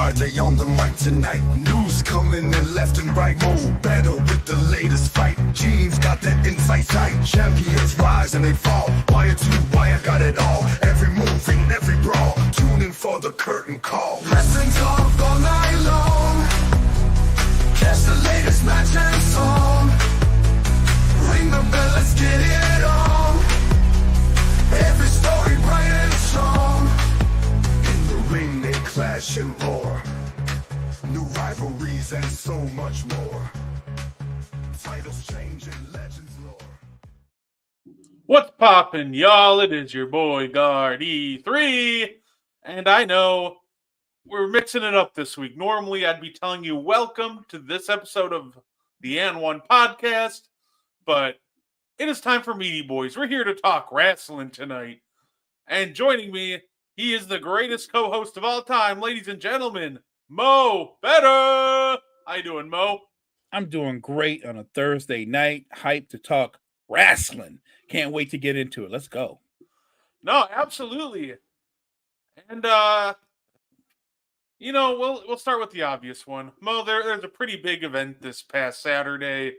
are they on the mic tonight? News coming in left and right. More better with the latest fight. Gene's got the inside sight. Champions rise and they fall. Wire to wire, got it all. Every move in every brawl. Tune in for the curtain call. Wrestling talk all night long. Catch the latest match and song. Ring the bell, let's get it on. Every story bright and strong. In the ring they clash and roar. New rivalries and so much more. Titles change and legends lore. What's poppin', y'all? It is your boy Guard E3, and I know we're mixing it up this week. Normally, I'd be telling you welcome to this episode of the N1 podcast, but it is time for Meaty Boyz. We're here to talk wrestling tonight, and joining me, he is the greatest co-host of all time, ladies and gentlemen, Mo Better. How you doing, Mo? I'm doing great on a Thursday night. Hyped to talk wrestling. Can't wait to get into it. Let's go. No, absolutely. And we'll start with the obvious one. Mo, there's a pretty big event this past Saturday.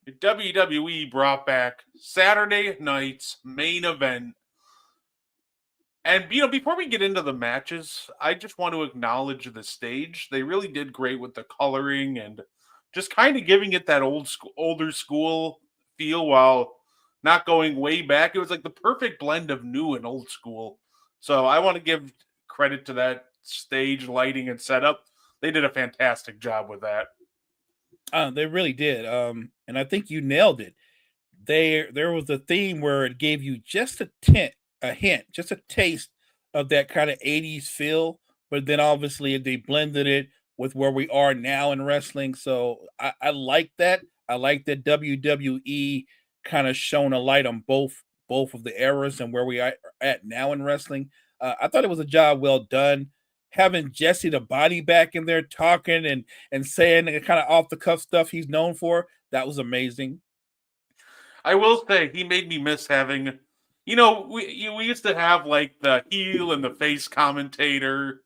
WWE brought back Saturday night's main event. And, before we get into the matches, I just want to acknowledge the stage. They really did great with the coloring and just kind of giving it that older school feel while not going way back. It was like the perfect blend of new and old school. So I want to give credit to that stage lighting and setup. They did a fantastic job with that. They really did. And I think you nailed it. There was a theme where it gave you just a hint, just a taste of that kind of 80s feel, but then obviously they blended it with where we are now in wrestling. So I like that. I like that WWE kind of shone a light on both of the eras and where we are at now in wrestling. I thought it was a job well done. Having Jesse the Body back in there talking and saying the kind of off the cuff stuff he's known for, that was amazing. I will say he made me miss having, we used to have like the heel and the face commentator,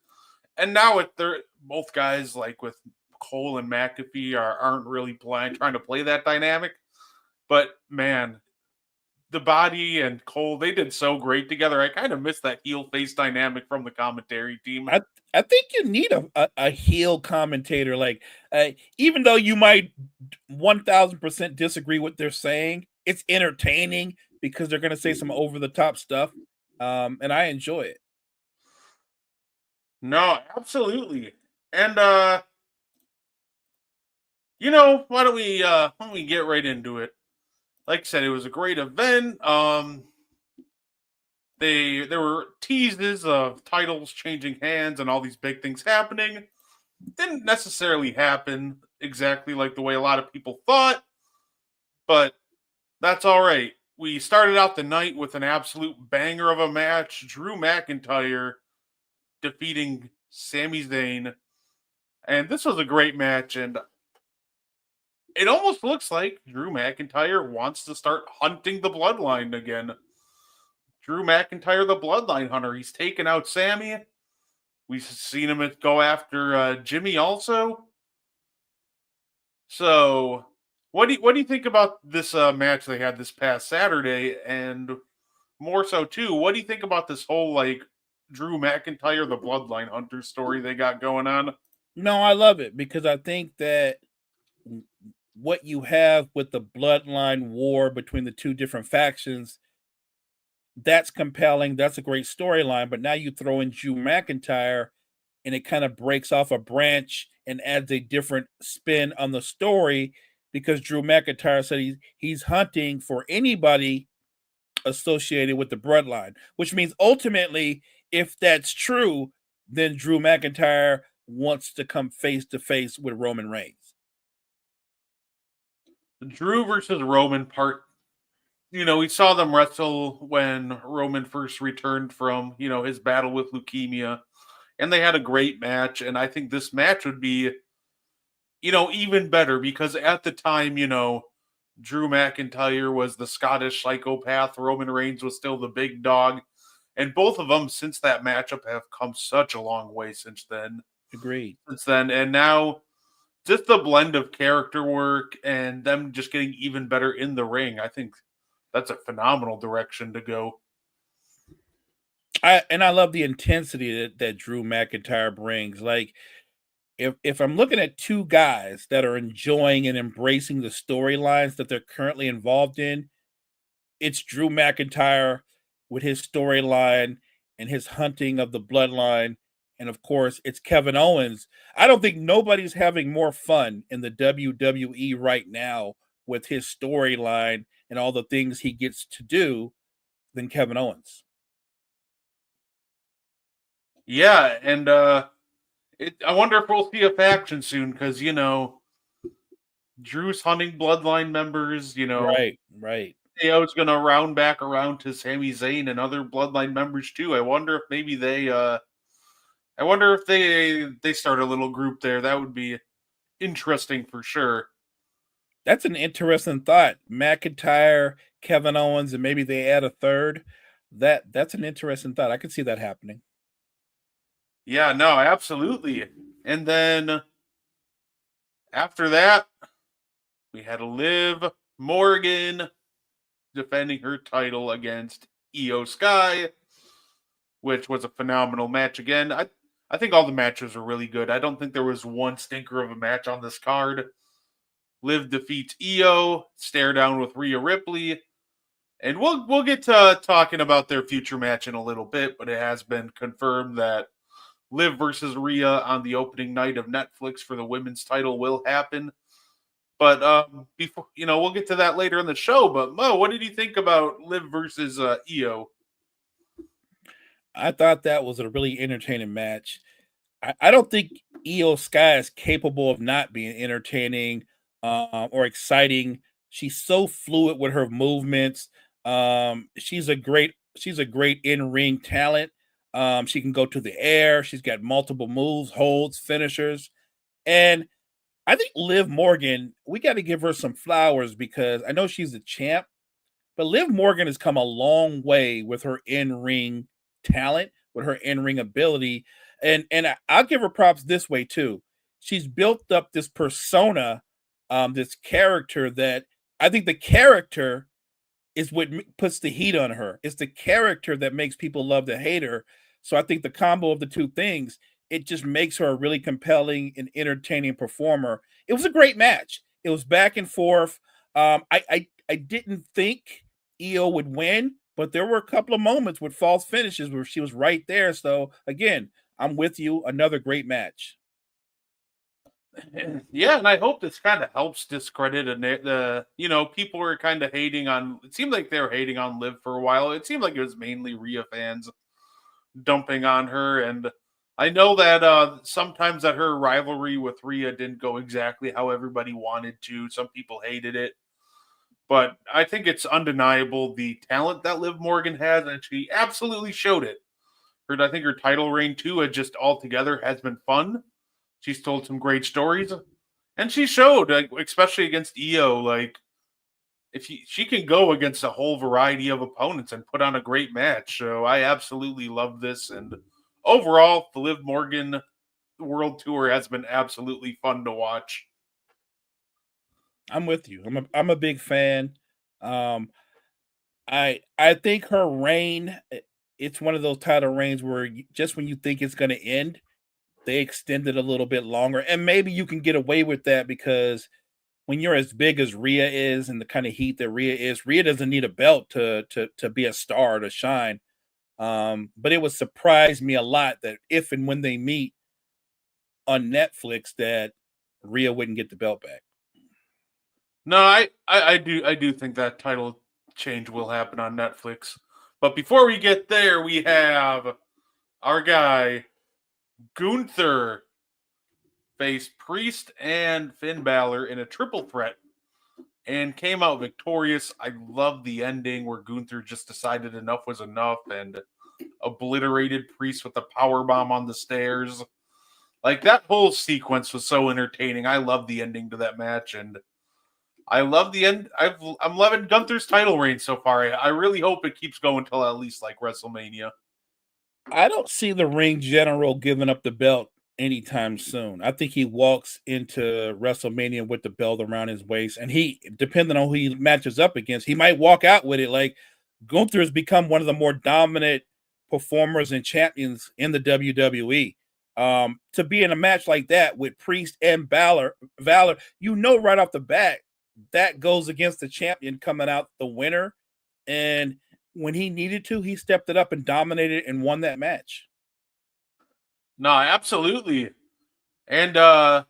and now they're both guys like with Cole and McAfee aren't really trying to play that dynamic. But man, the Body and Cole, they did so great together. I kind of miss that heel face dynamic from the commentary team. I think you need a heel commentator. Like, even though you might 1000% disagree with what they're saying, it's entertaining because they're going to say some over the top stuff. And I enjoy it. No, absolutely. And, why don't we get right into it? Like I said, it was a great event. There were teases of titles changing hands and all these big things happening. Didn't necessarily happen exactly like the way a lot of people thought, but that's all right. We started out the night with an absolute banger of a match. Drew McIntyre defeating Sami Zayn. And this was a great match, and it almost looks like Drew McIntyre wants to start hunting the bloodline again. Drew McIntyre, the bloodline hunter. He's taken out Sami. We've seen him go after Jimmy also. So, what do you think about this match they had this past Saturday? And more so, too, what do you think about this whole, Drew McIntyre, the bloodline hunter story they got going on? No, I love it because I think that what you have with the bloodline war between the two different factions, that's compelling. That's a great storyline. But now you throw in Drew McIntyre and it kind of breaks off a branch and adds a different spin on the story because Drew McIntyre said he's hunting for anybody associated with the bloodline, which means ultimately, if that's true, then Drew McIntyre wants to come face to face with Roman Reigns. The Drew versus Roman part, we saw them wrestle when Roman first returned from, his battle with leukemia, and they had a great match. And I think this match would be, even better because at the time, Drew McIntyre was the Scottish psychopath. Roman Reigns was still the big dog. And both of them, since that matchup, have come such a long way since then. Agreed. since then. And now just the blend of character work and them just getting even better in the ring. I think that's a phenomenal direction to go. I love the intensity that Drew McIntyre brings. Like if I'm looking at two guys that are enjoying and embracing the storylines that they're currently involved in, it's Drew McIntyre with his storyline and his hunting of the bloodline. And of course, it's Kevin Owens. I don't think nobody's having more fun in the WWE right now with his storyline and all the things he gets to do than Kevin Owens. Yeah, and I wonder if we'll see a faction soon because Drew's hunting bloodline members. Right. AO's gonna round back around to Sami Zayn and other bloodline members too. I wonder if maybe they start a little group there. That would be interesting for sure. That's an interesting thought. McIntyre, Kevin Owens, and maybe they add a third. That's an interesting thought. I could see that happening. Yeah, no, absolutely. And then after that, we had Liv Morgan defending her title against Io Sky, which was a phenomenal match again. I think all the matches were really good. I don't think there was one stinker of a match on this card. Liv defeats Io, stare down with Rhea Ripley, and we'll get to talking about their future match in a little bit, but it has been confirmed that Liv versus Rhea on the opening night of Netflix for the women's title will happen. But before we'll get to that later in the show. But Mo, what did you think about Liv versus Io? I thought that was a really entertaining match. I don't think Io Sky is capable of not being entertaining or exciting. She's so fluid with her movements. She's a great in-ring talent. She can go to the air. She's got multiple moves, holds, finishers. And I think Liv Morgan, we got to give her some flowers because I know she's a champ, but Liv Morgan has come a long way with her in-ring talent, with her in-ring ability. And I'll give her props this way too. She's built up this persona, this character that I think the character is what puts the heat on her. It's the character that makes people love to hate her. So I think the combo of the two things, it just makes her a really compelling and entertaining performer. It was a great match. It was back and forth. I didn't think Io would win, but there were a couple of moments with false finishes where she was right there. So again, I'm with you. Another great match. Yeah, and I hope this kind of helps discredit the people were kind of hating on. It seemed like they were hating on Liv for a while. It seemed like it was mainly Rhea fans dumping on her, and I know that sometimes that her rivalry with Rhea didn't go exactly how everybody wanted to. Some people hated it, but I think it's undeniable the talent that Liv Morgan has, and she absolutely showed it. I think her title reign too, had just altogether has been fun. She's told some great stories, and she showed, especially against Io, like if she can go against a whole variety of opponents and put on a great match. So I absolutely love this, and overall, the Liv Morgan World Tour has been absolutely fun to watch. I'm with you. I'm a big fan. I think her reign, it's one of those title reigns where just when you think it's going to end, they extend it a little bit longer, and maybe you can get away with that because when you're as big as Rhea is and the kind of heat that Rhea is, Rhea doesn't need a belt to be a star, to shine. But it would surprise me a lot that if and when they meet on Netflix, that Rhea wouldn't get the belt back. No, I do think that title change will happen on Netflix. But before we get there, we have our guy Gunther faced Priest and Finn Balor in a triple threat and came out victorious. I love the ending where Gunther just decided enough was enough and obliterated Priest with a power bomb on the stairs. Like, that whole sequence was so entertaining. I love the ending to that match, and I love the end. I'm loving Gunther's title reign so far. I really hope it keeps going till at least like WrestleMania. I don't see the ring general giving up the belt anytime soon. I think he walks into WrestleMania with the belt around his waist, and he, depending on who he matches up against, he might walk out with it. Like Gunther has become one of the more dominant performers and champions in the WWE. To be in a match like that with Priest and Valor, you know right off the bat that goes against the champion coming out the winner. And when he needed to, he stepped it up and dominated and won that match. No, absolutely. And and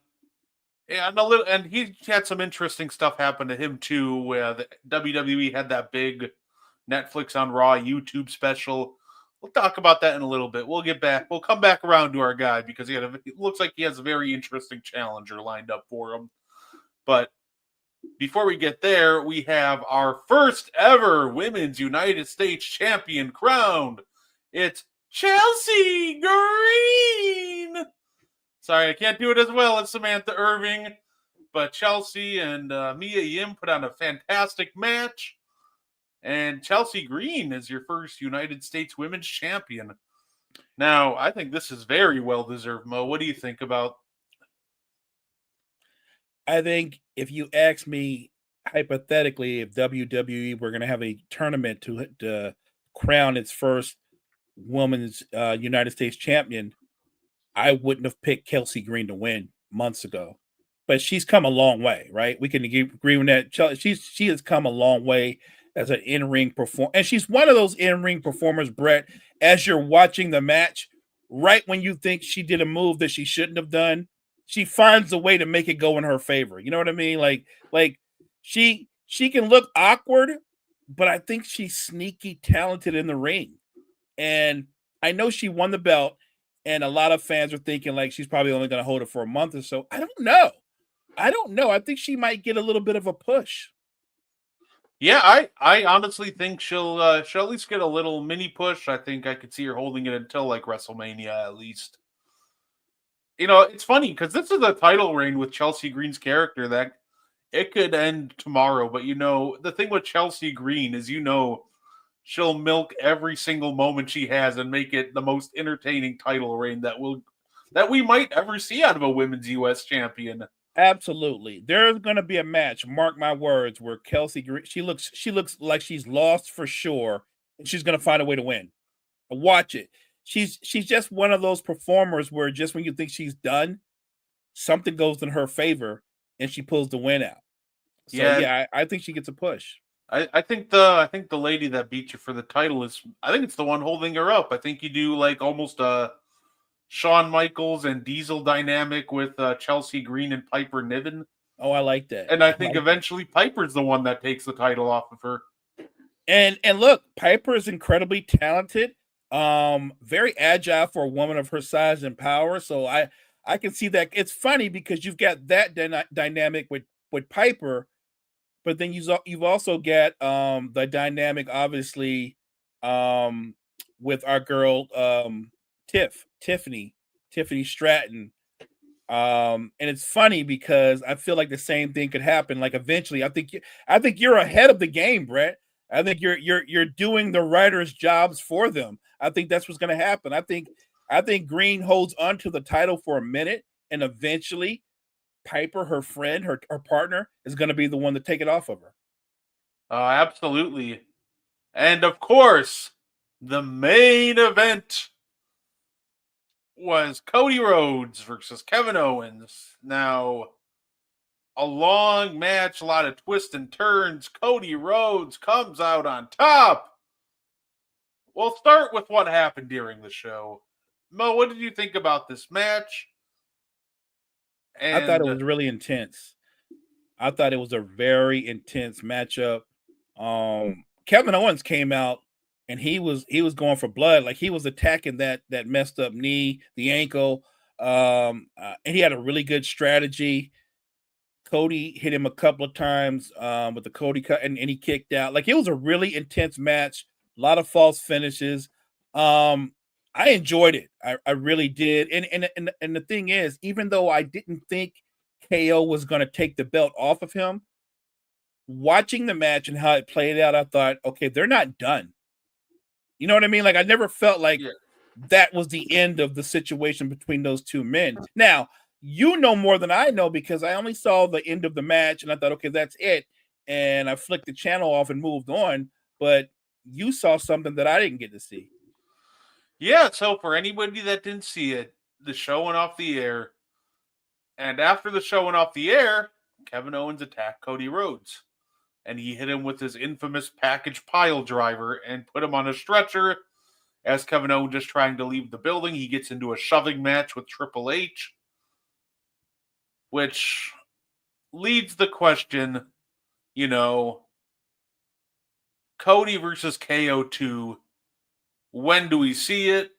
he had some interesting stuff happen to him too, where the WWE had that big Netflix on Raw YouTube special. We'll talk about that in a little bit. We'll come back around to our guy because it looks like he has a very interesting challenger lined up for him. But before we get there, we have our first ever Women's United States Champion crowned. It's Chelsea Green. Sorry, I can't do it as well as Samantha Irving, but Chelsea and Mia Yim put on a fantastic match. And Chelsea Green is your first United States Women's Champion. Now, I think this is very well deserved, Mo. What do you think about? I think if you ask me hypothetically, if WWE were going to have a tournament to crown its first women's United States champion, I wouldn't have picked Chelsea Green to win months ago. But she's come a long way, right? We can agree on that. She has come a long way as an in-ring performer. And she's one of those in-ring performers, Brett, as you're watching the match, right when you think she did a move that she shouldn't have done, she finds a way to make it go in her favor. You know what I mean? Like she can look awkward, but I think she's sneaky talented in the ring. And I know she won the belt, and a lot of fans are thinking like she's probably only going to hold it for a month or so. I don't know. I think she might get a little bit of a push. Yeah, I honestly think she'll at least get a little mini push. I think I could see her holding it until like WrestleMania at least. You know, it's funny because this is a title reign with Chelsea Green's character that it could end tomorrow. But you know, the thing with Chelsea Green is, you know, she'll milk every single moment she has and make it the most entertaining title reign that we might ever see out of a women's US champion. Absolutely. There's going to be a match, mark my words, where Chelsea Green, she looks like she's lost for sure, and she's going to find a way to win. Watch it. She's just one of those performers where just when you think she's done, something goes in her favor and she pulls the win out. So yeah, I think she gets a push. I think the lady that beat you for the title I think it's the one holding her up. I think you do like almost a Shawn Michaels and Diesel dynamic with Chelsea Green and Piper Niven. Oh, I like that. And I think eventually Piper's the one that takes the title off of her. And look, Piper is incredibly talented, very agile for a woman of her size and power. So I can see that. It's funny because you've got that dynamic with Piper, but then you've also got the dynamic, obviously, with our girl Tiffany Stratton. And it's funny because I feel like the same thing could happen. Like eventually, I think you're ahead of the game, Brett. I think you're doing the writers' jobs for them. I think that's what's going to happen. I think Green holds on to the title for a minute, and eventually Piper, her friend, her partner, is going to be the one to take it off of her. Absolutely. And of course, the main event was Cody Rhodes versus Kevin Owens. Now, a long match, a lot of twists and turns. Cody Rhodes comes out on top. We'll start with what happened during the show. Mo, what did you think about this match? I thought it was really intense. I thought it was a very intense matchup. Kevin Owens came out and he was going for blood. Like he was attacking that messed up knee, the ankle. And he had a really good strategy. Cody hit him a couple of times with the Cody cut, and he kicked out. Like it was a really intense match. A lot of false finishes. I enjoyed it. I really did. And the thing is, even though I didn't think KO was going to take the belt off of him, watching the match and how it played out, I thought, okay, they're not done. You know what I mean? Like I never felt like that was the end of the situation between those two men. Now, you know more than I know because I only saw the end of the match and I thought, okay, that's it. And I flicked the channel off and moved on. But you saw something that I didn't get to see. Yeah, so for anybody that didn't see it, the show went off the air. And after the show went off the air, Kevin Owens attacked Cody Rhodes. And he hit him with his infamous package pile driver and put him on a stretcher. As Kevin Owens is trying to leave the building, he gets into a shoving match with Triple H, which leads the question, Cody versus KO2, when do we see it?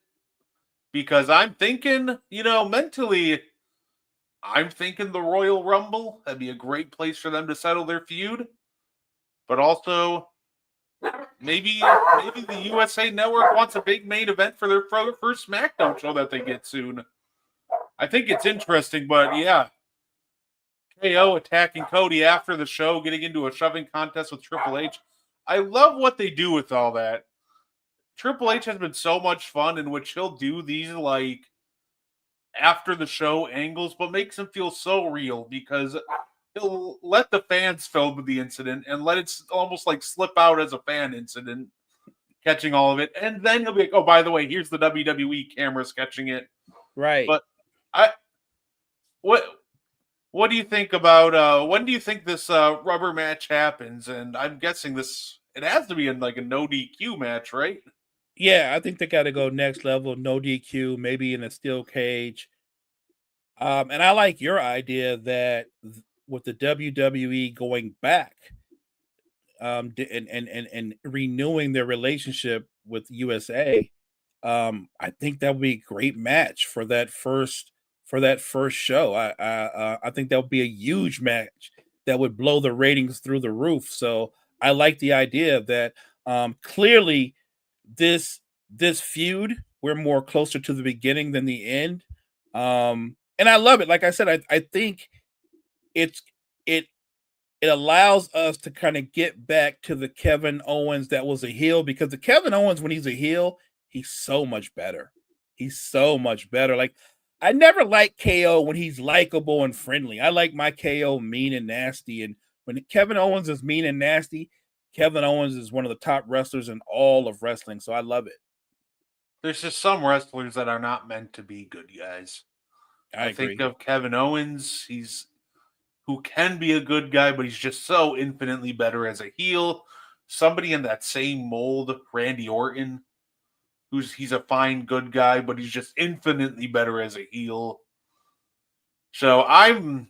Because I'm thinking, mentally, I'm thinking the Royal Rumble. That'd be a great place for them to settle their feud. But also, maybe the USA Network wants a big main event for their first SmackDown show that they get soon. I think it's interesting, but yeah. KO attacking Cody after the show, getting into a shoving contest with Triple H. I love what they do with all that. Triple H has been so much fun in which he'll do these like after the show angles, but makes them feel so real because he'll let the fans film the incident and let it almost like slip out as a fan incident, catching all of it. And then he'll be like, oh, by the way, here's the WWE camera sketching it. Right. But what do you think about when do you think this rubber match happens? And I'm guessing it has to be in like a no DQ match, right? Yeah, I think they got to go next level, no DQ, maybe in a steel cage. And I like your idea that with the WWE going back, and renewing their relationship with USA, I think that would be a great match for that first show. I think that would be a huge match that would blow the ratings through the roof. So I like the idea that clearly this feud, we're more closer to the beginning than the end. And I love it. Like I said, I think it allows us to kind of get back to the Kevin Owens that was a heel, because the Kevin Owens, when he's a heel, he's so much better. He's so much better. Like, I never liked KO when he's likable and friendly. I like my KO mean and nasty. And when Kevin Owens is mean and nasty, Kevin Owens is one of the top wrestlers in all of wrestling. So I love it. There's just some wrestlers that are not meant to be good guys. I agree. Think of Kevin Owens. Who can be a good guy, but he's just so infinitely better as a heel. Somebody in that same mold, Randy Orton, he's a fine good guy, but he's just infinitely better as a heel. So I'm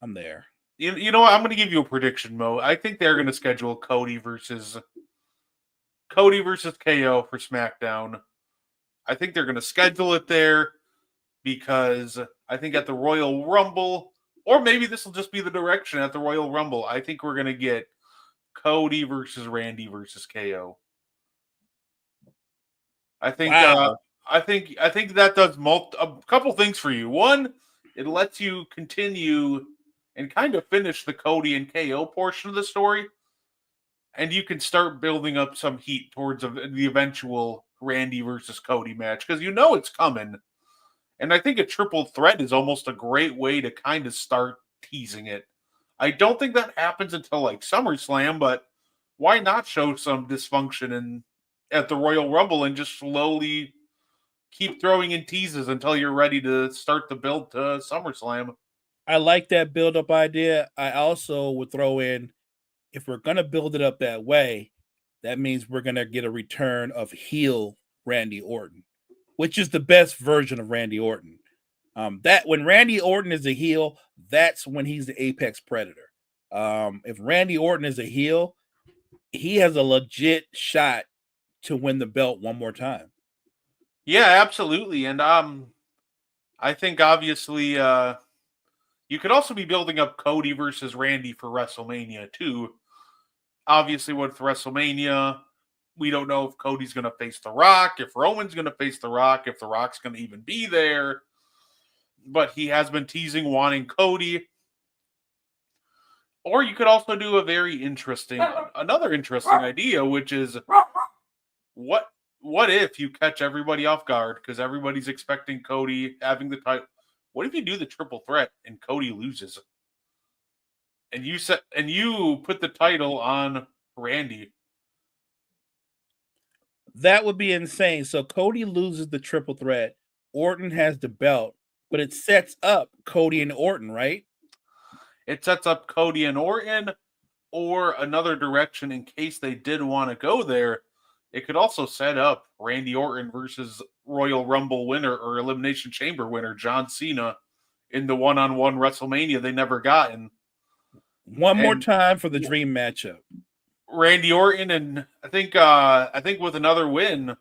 there. You know what? I'm going to give you a prediction, Mo. I think they're going to schedule Cody versus KO for SmackDown. I think they're going to schedule it there because I think at the Royal Rumble, or maybe this will just be the direction at the Royal Rumble, I think we're going to get Cody versus Randy versus KO. I think I think that does a couple things for you. One, it lets you continue and kind of finish the Cody and KO portion of the story, and you can start building up some heat towards the eventual Randy versus Cody match because it's coming. And I think a triple threat is almost a great way to kind of start teasing it. I don't think that happens until like SummerSlam, but why not show some dysfunction at the Royal Rumble and just slowly keep throwing in teases until you're ready to start the build to SummerSlam? I like that build-up idea. I also would throw in, if we're going to build it up that way, that means we're going to get a return of heel Randy Orton, which is the best version of Randy Orton. That when Randy Orton is a heel, that's when he's the apex predator. If Randy Orton is a heel, he has a legit shot to win the belt one more time. Yeah, absolutely. And I think obviously you could also be building up Cody versus Randy for WrestleMania too. Obviously, with WrestleMania, we don't know if Cody's going to face The Rock, if Roman's going to face The Rock, if The Rock's going to even be there. But he has been teasing wanting Cody. Or you could also do another interesting idea, which is what what if you catch everybody off guard because everybody's expecting Cody having the title? What if you do the triple threat and Cody loses, and you put the title on Randy? That would be insane. So Cody loses the triple threat. Orton has the belt, but it sets up Cody and Orton, right? It sets up Cody and Orton, or another direction in case they did want to go there. It could also set up Randy Orton versus Royal Rumble winner or Elimination Chamber winner John Cena in the one-on-one WrestleMania they never gotten. One more time for the dream matchup. Randy Orton, and I think with another win,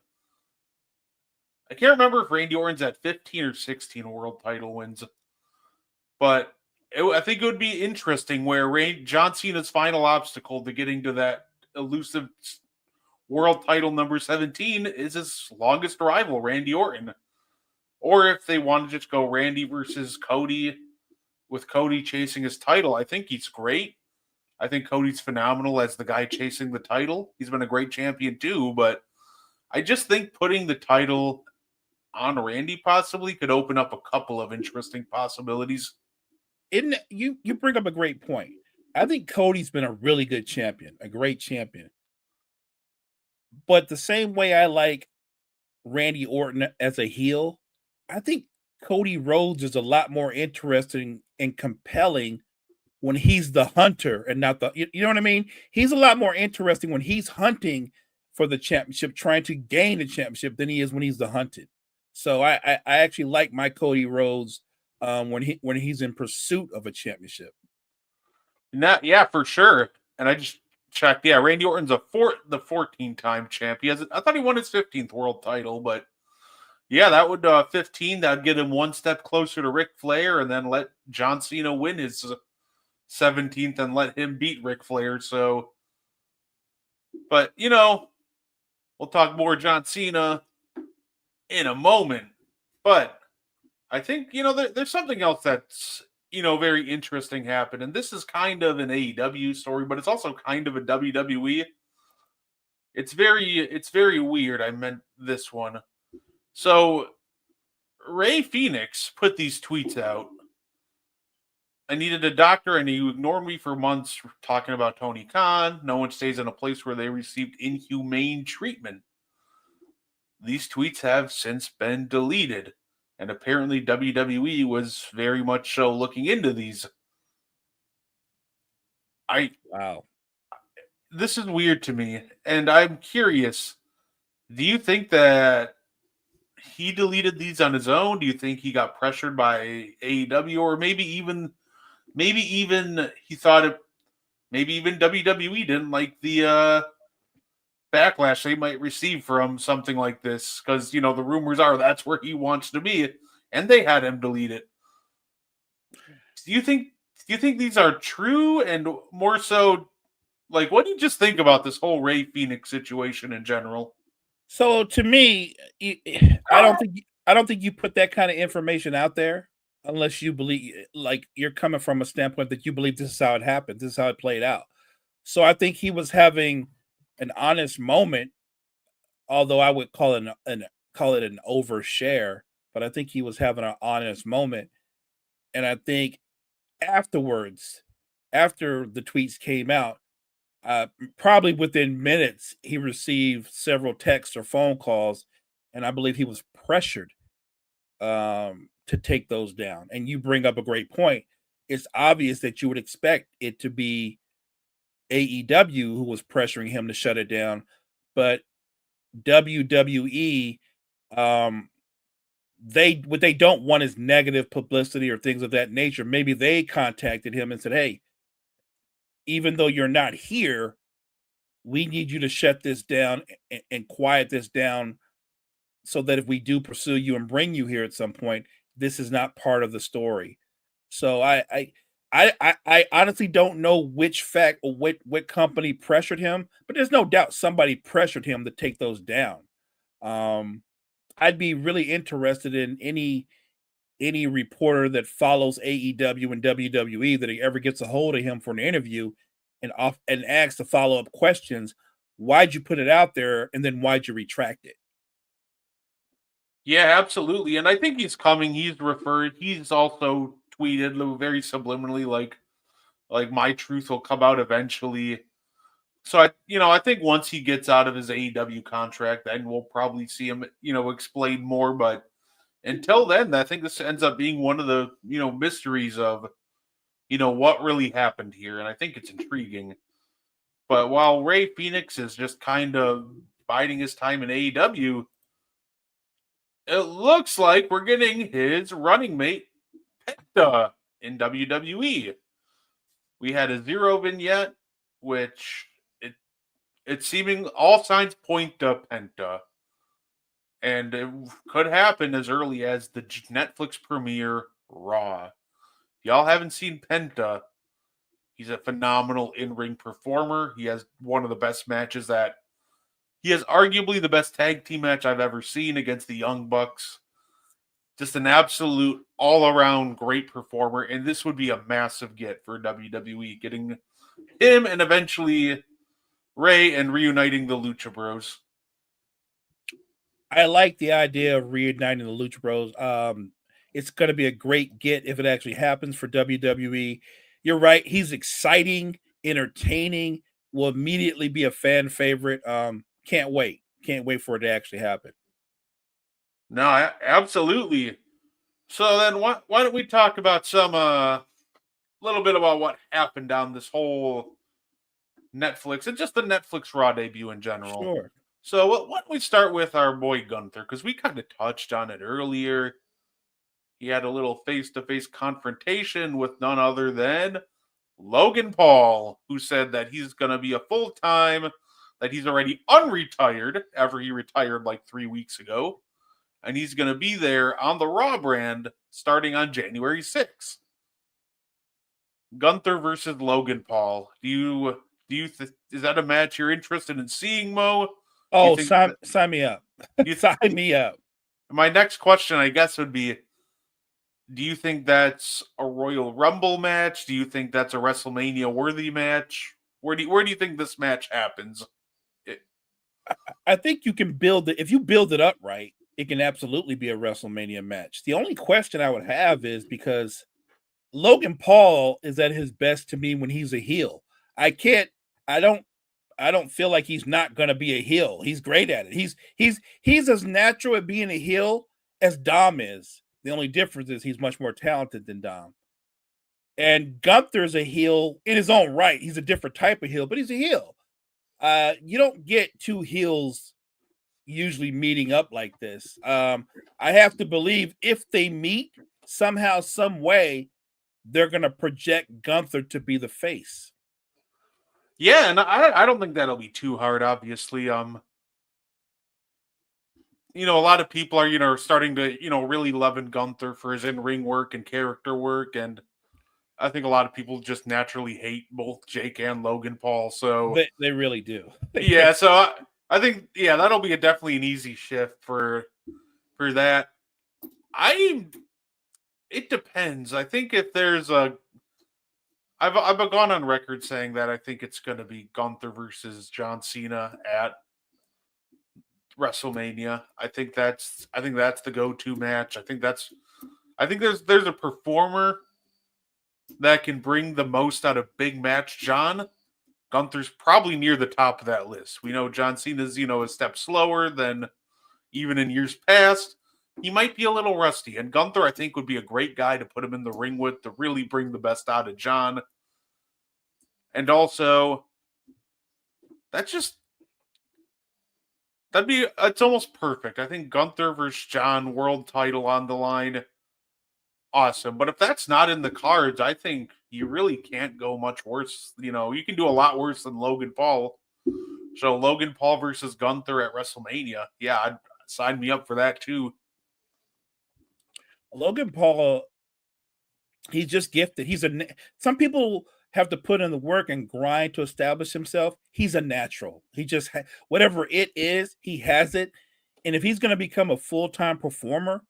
I can't remember if Randy Orton's at 15 or 16 world title wins, but I think it would be interesting where John Cena's final obstacle to getting to that elusive world title number 17 is his longest rival, Randy Orton. Or if they want to just go Randy versus Cody, with Cody chasing his title, I think he's great. I think Cody's phenomenal as the guy chasing the title. He's been a great champion too, but I just think putting the title on Randy possibly could open up a couple of interesting possibilities. You bring up a great point. I think Cody's been a really good champion, a great champion. But the same way I like Randy Orton as a heel, I think Cody Rhodes is a lot more interesting and compelling when he's the hunter and not the, you know what I mean? He's a lot more interesting when he's hunting for the championship, trying to gain the championship, than he is when he's the hunted. So I actually like my Cody Rhodes when he's in pursuit of a championship. Yeah, for sure. And I just checked. Yeah, Randy Orton's the 14-time champ. I thought he won his 15th world title, but yeah, that would 15. That'd get him one step closer to Ric Flair, and then let John Cena win his 17th and let him beat Ric Flair. So, but we'll talk more John Cena in a moment. But I think there's something else that's very interesting happened, and this is kind of an AEW story, but it's also kind of a WWE. It's very weird. I meant this one. So Ray Phoenix put these tweets out. I needed a doctor, and you ignored me for months talking about Tony Khan. No one stays in a place where they received inhumane treatment. These tweets have since been deleted, and apparently WWE was very much so looking into these. Wow. This is weird to me, and I'm curious. Do you think that he deleted these on his own? Do you think he got pressured by AEW, or maybe even he thought it? Maybe even WWE didn't like the backlash they might receive from something like this, because the rumors are that's where he wants to be, and they had him delete it. Do you think these are true? And more so, like, what do you just think about this whole Ray Phoenix situation in general? So to me, I don't think you put that kind of information out there unless you believe, like, you're coming from a standpoint that you believe this is how it happened, this is how it played out. So I think he was having an honest moment, although I would call it an overshare, but I think he was having an honest moment. And I think afterwards, after the tweets came out, probably within minutes, he received several texts or phone calls, and I believe he was pressured to take those down. And you bring up a great point. It's obvious that you would expect it to be AEW who was pressuring him to shut it down, but WWE, what they don't want is negative publicity or things of that nature. Maybe they contacted him and said, "Hey, even though you're not here, we need you to shut this down and quiet this down, so that if we do pursue you and bring you here at some point, this is not part of the story." So I honestly don't know which fact or what company pressured him, but there's no doubt somebody pressured him to take those down. I'd be really interested in any reporter that follows AEW and WWE that ever gets a hold of him for an interview and asks the follow-up questions. Why'd you put it out there, and then why'd you retract it? Yeah, absolutely. And I think he's coming. He's referred. He's also tweeted very subliminally, like my truth will come out eventually. So I think once he gets out of his AEW contract, then we'll probably see him, explain more. But until then, I think this ends up being one of the, mysteries of, what really happened here. And I think it's intriguing. But while Ray Phoenix is just kind of biding his time in AEW, it looks like we're getting his running mate, Penta, in WWE. We had a zero vignette, which it's seeming all signs point to Penta. And it could happen as early as the Netflix premiere Raw. If y'all haven't seen Penta, he's a phenomenal in-ring performer. He has one of the best matches he has arguably the best tag team match I've ever seen against the Young Bucks. Just an absolute all-around great performer, and this would be a massive get for WWE, getting him and eventually Ray and reuniting the Lucha Bros. I like the idea of reuniting the Lucha Bros. It's going to be a great get if it actually happens for WWE. You're right. He's exciting, entertaining, will immediately be a fan favorite. Can't wait. Can't wait for it to actually happen. No, absolutely. So then why don't we talk about some little bit about what happened on this whole Netflix and just the Netflix Raw debut in general. Sure. So why don't we start with our boy Gunther, because we kind of touched on it earlier. He had a little face-to-face confrontation with none other than Logan Paul, who said that he's going to be a full-time, that he's already unretired after he retired like 3 weeks ago, and he's going to be there on the Raw brand starting on January 6th. Gunther versus Logan Paul. Is that a match you're interested in seeing, Mo? Oh, sign me up. Sign me up. My next question, I guess, would be, do you think that's a Royal Rumble match? Do you think that's a WrestleMania worthy match? Where do you think this match happens? I think you can build it. If you build it up right, it can absolutely be a WrestleMania match. The only question I would have is because Logan Paul is at his best to me when he's a heel. I don't feel like he's not going to be a heel. He's great at it. He's as natural at being a heel as Dom is. The only difference is he's much more talented than Dom. And Gunther's a heel in his own right. He's a different type of heel, but he's a heel. You don't get two heels usually meeting up like this. I have to believe if they meet somehow, some way, they're going to project Gunther to be the face. Yeah, and I don't think that'll be too hard, obviously. A lot of people are, starting to, really loving Gunther for his in-ring work and character work, and I think a lot of people just naturally hate both Jake and Logan Paul, so... They really do. Yeah, so I think, that'll be definitely an easy shift for that. It depends. I think if there's I've gone on record saying that I think it's going to be Gunther versus John Cena at WrestleMania. I think that's the go-to match. I think there's a performer that can bring the most out of big match John. Gunther's probably near the top of that list. We know John Cena's, a step slower than even in years past. He might be a little rusty, and Gunther, I think, would be a great guy to put him in the ring with to really bring the best out of John. And also, it's almost perfect. I think Gunther versus John, world title on the line, awesome. But if that's not in the cards, I think you really can't go much worse. You can do a lot worse than Logan Paul. So Logan Paul versus Gunther at WrestleMania. Yeah, I'd sign me up for that too. Logan Paul, he's just gifted. Some people have to put in the work and grind to establish himself. He's a natural. He just whatever it is, he has it. And if he's going to become a full-time performer,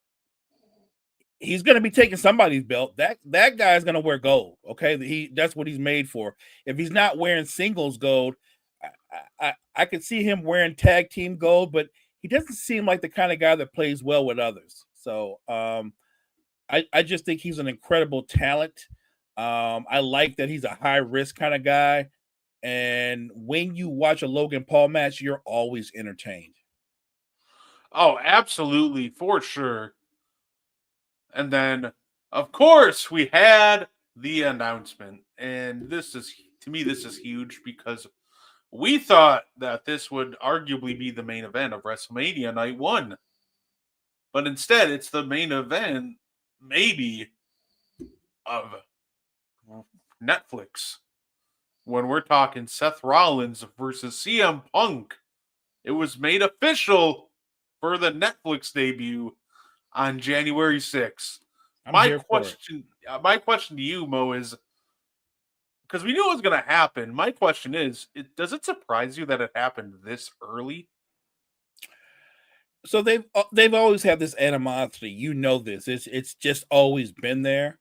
he's going to be taking somebody's belt. That guy's going to wear gold. Okay, that's what he's made for. If he's not wearing singles gold, I could see him wearing tag team gold, but he doesn't seem like the kind of guy that plays well with others. So I just think he's an incredible talent. I like that he's a high risk kind of guy. And when you watch a Logan Paul match, you're always entertained. Oh, absolutely, for sure. And then, of course, we had the announcement. And this is, to me, this is huge because we thought that this would arguably be the main event of WrestleMania Night 1. But instead, it's the main event, maybe, of Netflix. When we're talking Seth Rollins versus CM Punk, it was made official for the Netflix debut on January 6th. My question to you, Mo, is because we knew it was going to happen. My question is, does it surprise you that it happened this early? So they've always had this animosity. You know this. It's just always been there.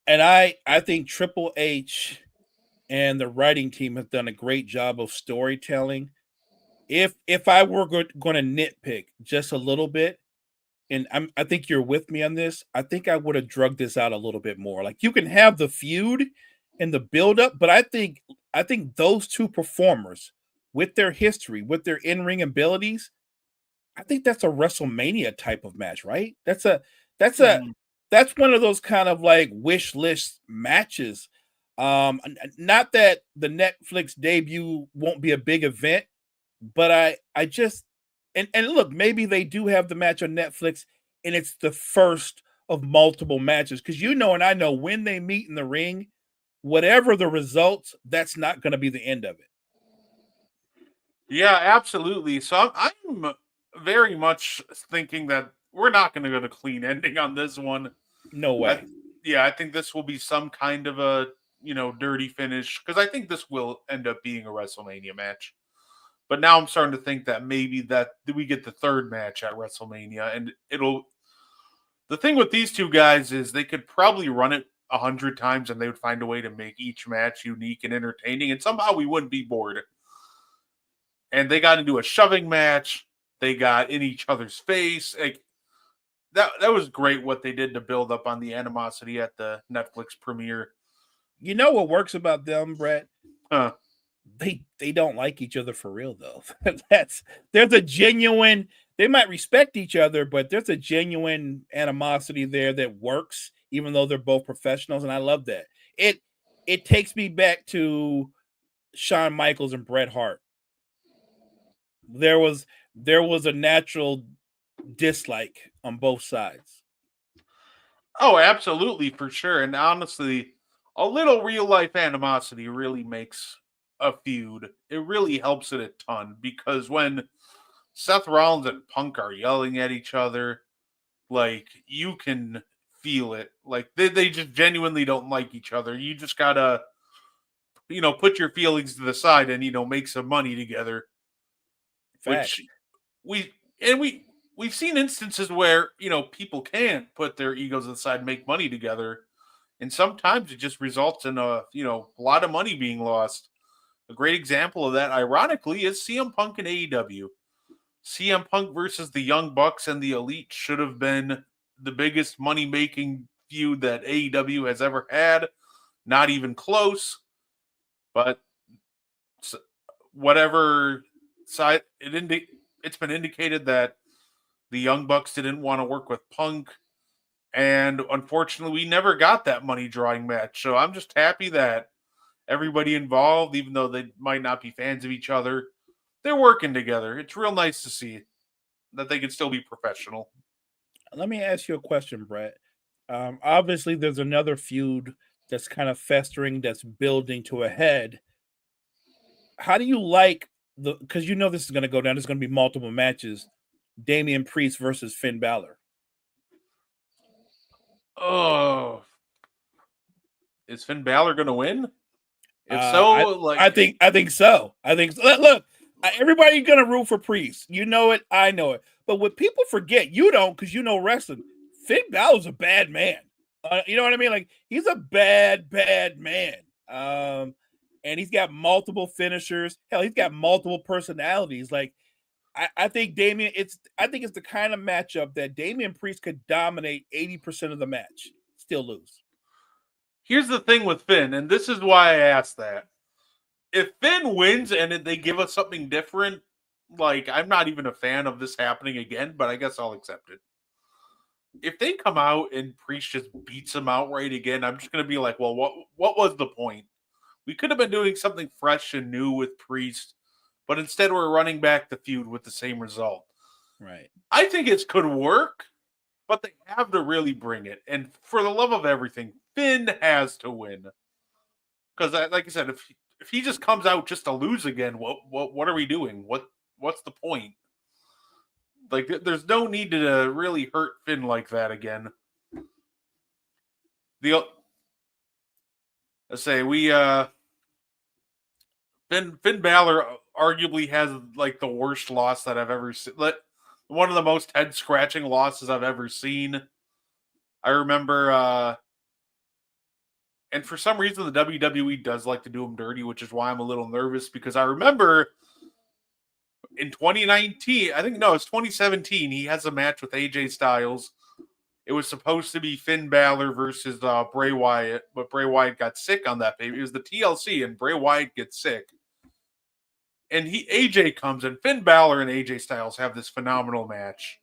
And I think Triple H and the writing team have done a great job of storytelling. If I were going to nitpick just a little bit, and I think you're with me on this, I think I would have drugged this out a little bit more. Like you can have the feud and the buildup, but I think those two performers with their history, with their in-ring abilities, I think that's a WrestleMania type of match, right? That's one of those kind of like wish list matches. Not that the Netflix debut won't be a big event, but I just and look, maybe they do have the match on Netflix and it's the first of multiple matches because and I know when they meet in the ring, whatever the results, that's not going to be the end of it. Yeah, absolutely. So I'm very much thinking that we're not going to get a clean ending on this one. No way. I think this will be some kind of a dirty finish because I think this will end up being a WrestleMania match. But now I'm starting to think that maybe that we get the third match at WrestleMania, and the thing with these two guys is they could probably run it 100 times and they would find a way to make each match unique and entertaining, and somehow we wouldn't be bored. And they got into a shoving match. They got in each other's face. Like that was great what they did to build up on the animosity at the Netflix premiere. You know what works about them, Brett? Huh. They don't like each other for real though. There's a genuine, they might respect each other, but there's a genuine animosity there that works, even though they're both professionals, and I love that. It takes me back to Shawn Michaels and Bret Hart. There was a natural dislike on both sides. Oh, absolutely, for sure. And honestly, a little real life animosity really makes a feud. It really helps it a ton because when Seth Rollins and Punk are yelling at each other, like you can feel it. Like they just genuinely don't like each other. You just gotta, put your feelings to the side and make some money together. Fact. Which we've seen instances where people can't put their egos aside and make money together, and sometimes it just results in a lot of money being lost. A great example of that, ironically, is CM Punk and AEW. CM Punk versus the Young Bucks and the Elite should have been the biggest money-making feud that AEW has ever had. Not even close. But whatever side, it's been indicated that the Young Bucks didn't want to work with Punk. And unfortunately, we never got that money-drawing match. So I'm just happy that everybody involved, even though they might not be fans of each other, they're working together. It's real nice to see that they can still be professional. Let me ask you a question, Brett. Obviously, there's another feud that's kind of festering, that's building to a head. How do you like because this is going to go down, there's going to be multiple matches, Damian Priest versus Finn Balor. Oh. Is Finn Balor going to win? If I think so. Look, everybody's gonna root for Priest. You know it. I know it. But what people forget, you don't, because you know wrestling. Finn Balor's a bad man. You know what I mean? Like he's a bad man. And he's got multiple finishers. Hell, he's got multiple personalities. Like I think I think it's the kind of matchup that Damian Priest could dominate 80% of the match, still lose. Here's the thing with Finn, and this is why I asked that. If Finn wins and they give us something different, like, I'm not even a fan of this happening again, but I guess I'll accept it. If they come out and Priest just beats him outright again, I'm just going to be like, well, what was the point? We could have been doing something fresh and new with Priest, but instead we're running back the feud with the same result. Right. I think it could work, but they have to really bring it. And for the love of everything, Finn has to win. Because, like I said, if he just comes out just to lose again, what are we doing? What's the point? Like, there's no need to really hurt Finn like that again. Let's say Finn Balor arguably has like the worst loss that I've ever seen. One of the most head scratching losses I've ever seen. I remember, and for some reason the WWE does like to do him dirty, which is why I'm a little nervous, because I remember in 2019, I think no, it's 2017. He has a match with AJ Styles. It was supposed to be Finn Balor versus Bray Wyatt, but Bray Wyatt got sick on that baby. It was the TLC, and Bray Wyatt gets sick. And AJ comes, and Finn Balor and AJ Styles have this phenomenal match.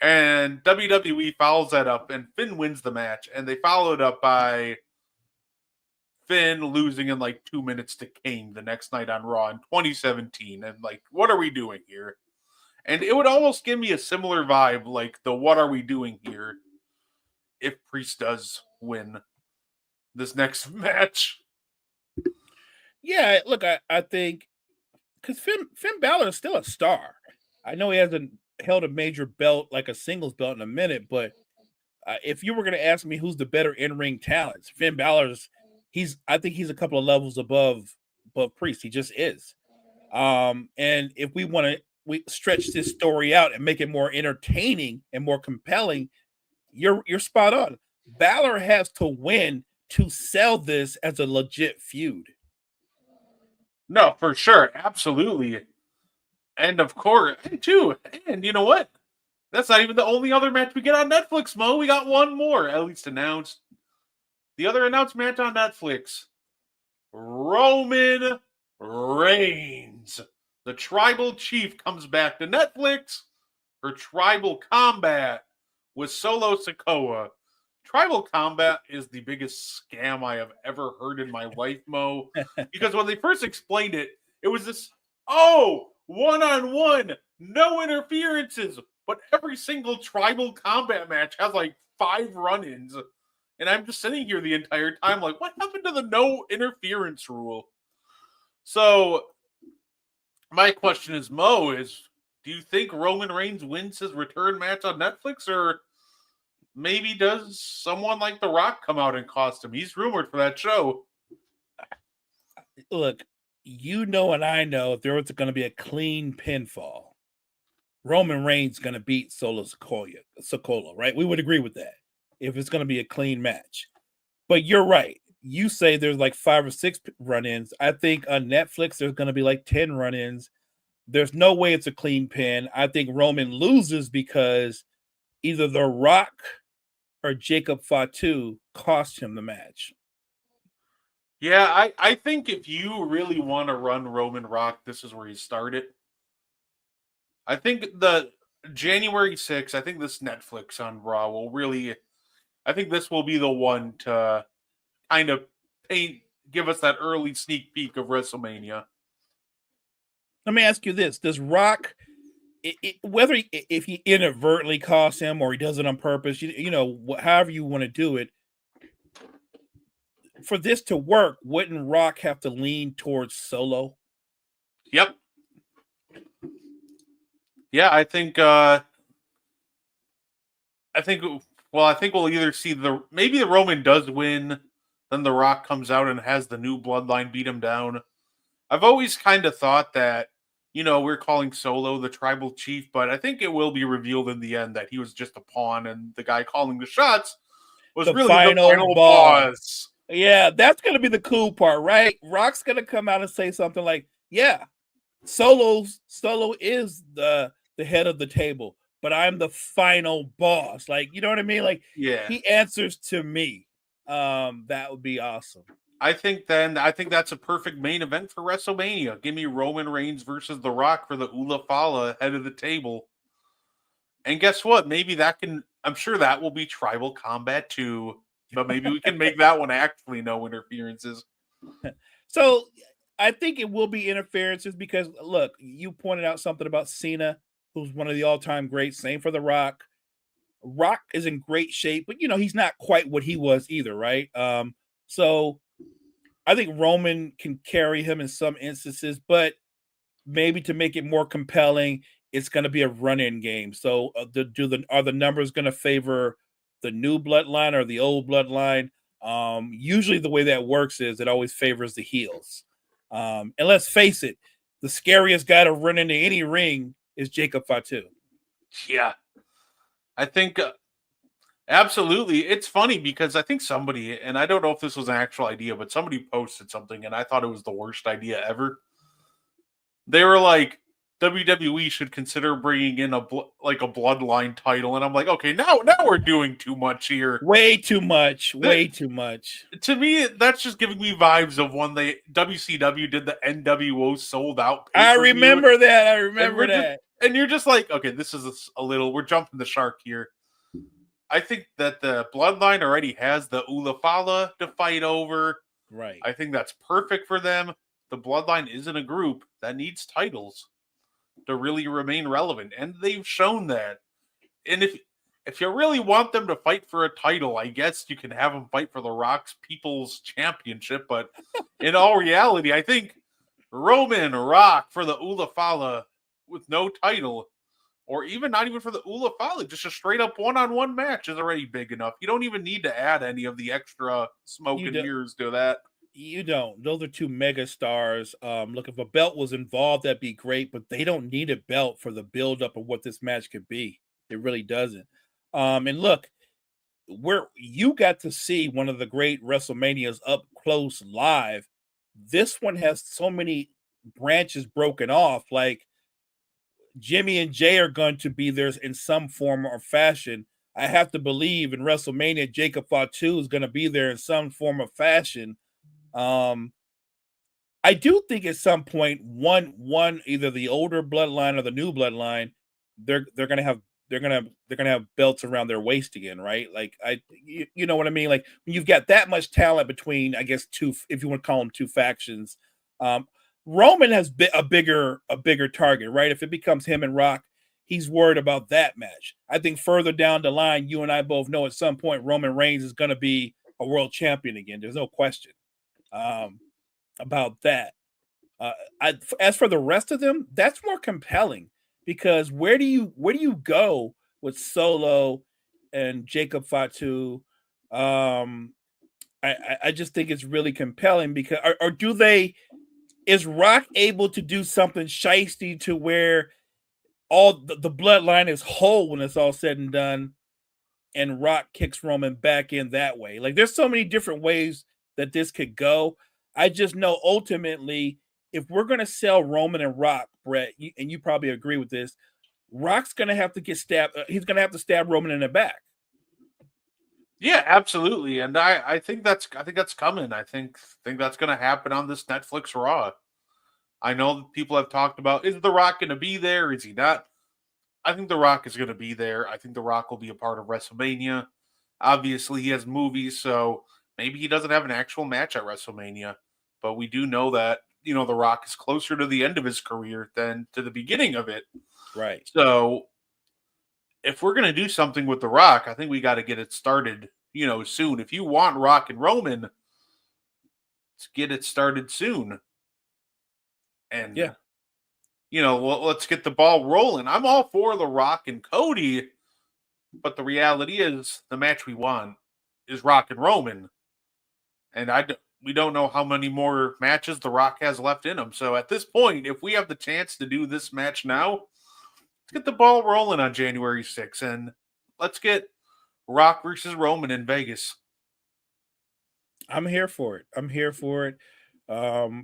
And WWE follows that up, and Finn wins the match. And they follow it up by Finn losing in like 2 minutes to Kane the next night on Raw in 2017. And like, what are we doing here? And it would almost give me a similar vibe, like the what are we doing here, if Priest does win this next match. Yeah, look, I think because Finn Balor is still a star. I know he hasn't held a major belt like a singles belt in a minute, but if you were going to ask me who's the better in-ring talent, Finn Balor's. I think he's a couple of levels above Priest. He just is. And if we stretch this story out and make it more entertaining and more compelling, you're spot on. Balor has to win to sell this as a legit feud. No, for sure. Absolutely. And of course, and you know what? That's not even the only other match we get on Netflix, Mo. We got one more, at least announced. The other announced match on Netflix. Roman Reigns. The Tribal Chief comes back to Netflix for Tribal Combat with Solo Sikoa. Tribal Combat is the biggest scam I have ever heard in my life, Mo. Because when they first explained it, it was this, one-on-one, no interferences. But every single Tribal Combat match has like 5 run-ins. And I'm just sitting here the entire time like, what happened to the no interference rule? So my question is, Mo, do you think Roman Reigns wins his return match on Netflix, or maybe does someone like The Rock come out and cost him? He's rumored for that show. Look, and I know there was going to be a clean pinfall. Roman Reigns going to beat Solo Sikoa, right? We would agree with that if it's going to be a clean match. But you're right. You say there's like 5 or 6 run-ins. I think on Netflix there's going to be like 10 run-ins. There's no way it's a clean pin. I think Roman loses because either The Rock or Jacob Fatu cost him the match. Yeah, I think if you really want to run Roman Rock, this is where you start it. I think the January 6th, I think this Netflix on Raw will really, I think this will be the one to kind of give us that early sneak peek of WrestleMania. Let me ask you this. Does Rock, if he inadvertently costs him or he does it on purpose, however you want to do it, for this to work, wouldn't Rock have to lean towards Solo? Yep. Yeah, I think we'll either see maybe the Roman does win, then The Rock comes out and has the new bloodline beat him down. I've always kind of thought that, we're calling Solo the Tribal Chief, but I think it will be revealed in the end that he was just a pawn and the guy calling the shots was really the final boss. Yeah, that's going to be the cool part, right? Rock's going to come out and say something like, yeah, Solo is the head of the table, but I'm the final boss. Like, you know what I mean? Like, Yeah. he answers to me. That would be awesome. I think that's a perfect main event for WrestleMania. Give me Roman Reigns versus The Rock for the Ula Fala head of the table. And guess what? Maybe that can, I'm sure that will be tribal combat too. But maybe we can make that one actually no interferences. So I think it will be interferences because look, you pointed out something about Cena, who's one of the all-time greats. Same for The Rock. Rock is in great shape, but he's not quite what he was either, right? So I think Roman can carry him in some instances, but maybe to make it more compelling, it's going to be a run-in game. So, are the numbers going to favor the new bloodline or the old bloodline? Usually, the way that works is it always favors the heels. And let's face it, the scariest guy to run into any ring is Jacob Fatu. Yeah. I think absolutely. It's funny because I think somebody, and I don't know if this was an actual idea, but somebody posted something and I thought it was the worst idea ever. They were like, WWE should consider bringing in a bloodline title, and I'm like, okay, now we're doing too much here. Way too much. Way too much. To me, that's just giving me vibes of when WCW did the NWO sold out. I remember that. That. And you're just like, okay, this is a little. We're jumping the shark here. I think that the bloodline already has the Ula Fala to fight over. Right. I think that's perfect for them. The bloodline isn't a group that needs titles to really remain relevant, and they've shown that. And if you really want them to fight for a title, I guess you can have them fight for the Rock's People's Championship. But in all reality, I think Roman Rock for the Ula Fala with no title, or even not even for the Ula Fala, just a straight up one-on-one match is already big enough. You don't even need to add any of the extra smoke and mirrors to that. You don't. Those are two mega stars. Look, if a belt was involved, that'd be great, but they don't need a belt for the buildup of what this match could be. It really doesn't. And look, you got to see one of the great WrestleManias up close live. This one has so many branches broken off. Like Jimmy and Jay are going to be there in some form or fashion. I have to believe in WrestleMania, Jacob Fatu is going to be there in some form of fashion. I do think at some point one either the older bloodline or the new bloodline, they're gonna have belts around their waist again, right? Like you know what I mean? Like when you've got that much talent between, I guess, two, if you want to call them two factions. Roman has a bigger target, right? If it becomes him and Rock, he's worried about that match. I think further down the line, you and I both know at some point Roman Reigns is going to be a world champion again. There's no question about that. As for the rest of them, that's more compelling because where do you go with Solo and Jacob Fatu? I just think it's really compelling because, or do they? Is Rock able to do something shiesty to where all the bloodline is whole when it's all said and done, and Rock kicks Roman back in that way? Like, there's so many different ways that this could go. I just know ultimately, if we're going to sell Roman and Rock, Brett, and you probably agree with this, Rock's going to have to get stabbed. He's going to have to stab Roman in the back. Yeah, absolutely, and I think that's coming. I think that's going to happen on this Netflix Raw. I know that people have talked about, is The Rock going to be there? Is he not? I think The Rock is going to be there. I think The Rock will be a part of WrestleMania. Obviously, he has movies, so maybe he doesn't have an actual match at WrestleMania. But we do know that, The Rock is closer to the end of his career than to the beginning of it. Right. So if we're going to do something with The Rock, I think we got to get it started, soon. If you want Rock and Roman, let's get it started soon. And, yeah, let's get the ball rolling. I'm all for The Rock and Cody, but the reality is the match we want is Rock and Roman. And we don't know how many more matches The Rock has left in him. So at this point, if we have the chance to do this match now, let's get the ball rolling on January 6th, and let's get Rock versus Roman in Vegas. I'm here for it.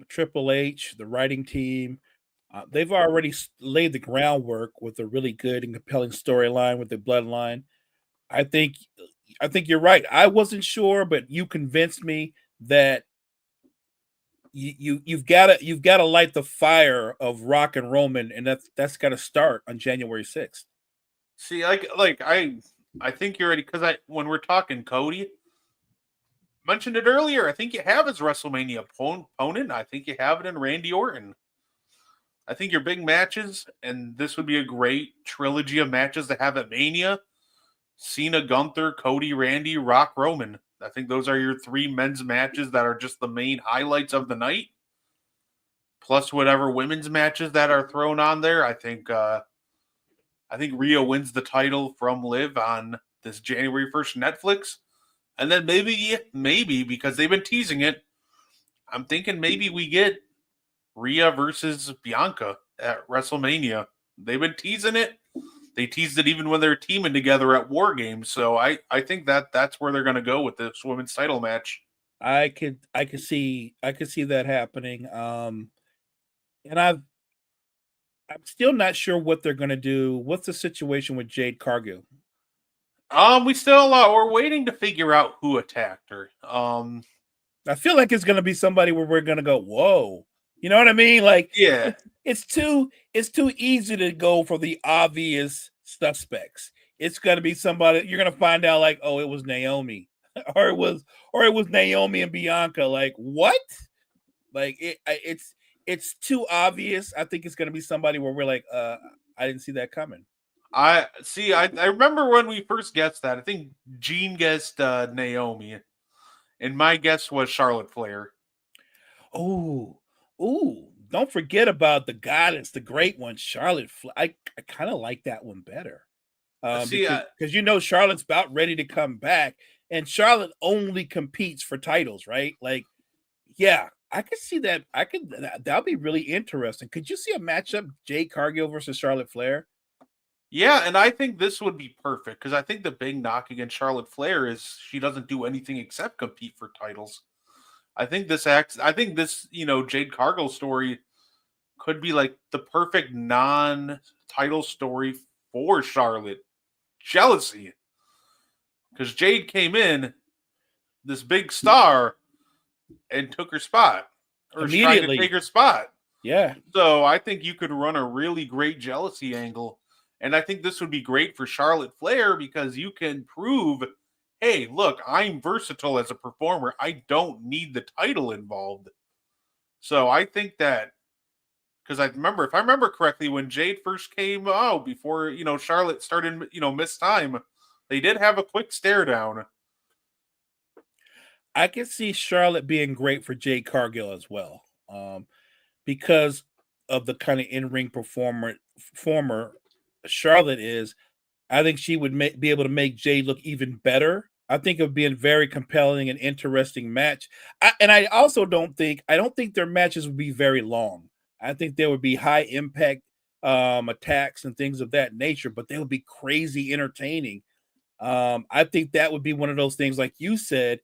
Triple H, the writing team, They've already laid the groundwork with a really good and compelling storyline with the bloodline. I think I think you're right. I wasn't sure, but you convinced me that you've got to light the fire of Rock and Roman, and that's got to start on January 6th. See, I think you're ready because I when we're talking Cody, mentioned it earlier. I think you have his WrestleMania opponent. I think you have it in Randy Orton. I think your big matches, and this would be a great trilogy of matches to have at Mania. Cena, Gunther, Cody, Randy, Rock, Roman. I think those are your three men's matches that are just the main highlights of the night. Plus whatever women's matches that are thrown on there. I think Rhea wins the title from Liv on this January 1st Netflix. And then maybe because they've been teasing it, I'm thinking maybe we get Rhea versus Bianca at WrestleMania. They've been teasing it. They teased it even when they're teaming together at War Games. So I think that's where they're going to go with this women's title match. I could see that happening. And I'm still not sure what they're going to do. What's the situation with Jade Cargill? We still we're waiting to figure out who attacked her. I feel like it's going to be somebody where we're going to go, whoa. You know what I mean? Like, Yeah. it's too easy to go for the obvious suspects. It's going to be somebody you're going to find out like, oh, it was Naomi, or it was Naomi and Bianca. Like, what? Like it's too obvious. I think it's going to be somebody where we're like, I didn't see that coming. I see. I remember when we first guessed that. I think Gene guessed Naomi, and my guess was Charlotte Flair. Oh, don't forget about the goddess, the great one, Charlotte. I kind of like that one better. See, Because Charlotte's about ready to come back, and Charlotte only competes for titles, right? Like, yeah, I could see that. That'll be really interesting. Could you see a matchup, Jade Cargill versus Charlotte Flair? yeah, and I think this would be perfect because I think the big knock against Charlotte Flair is she doesn't do anything except compete for titles. I think this, Jade Cargill story could be like the perfect non-title story for Charlotte. Jealousy. Because Jade came in, this big star, and took her spot. Or is trying to take her spot. Yeah. So I think you could run a really great jealousy angle. And I think this would be great for Charlotte Flair because you can prove, hey, look, I'm versatile as a performer. I don't need the title involved. So I think that because if I remember correctly, when Jade first came out before, Charlotte started, missed time, they did have a quick stare down. I can see Charlotte being great for Jade Cargill as well, because of the kind of in-ring performer Charlotte is. I think she would be able to make Jade look even better. I think it would be a very compelling and interesting match. I also don't think their matches would be very long. I think there would be high impact attacks and things of that nature, but they would be crazy entertaining. I think that would be one of those things, like you said,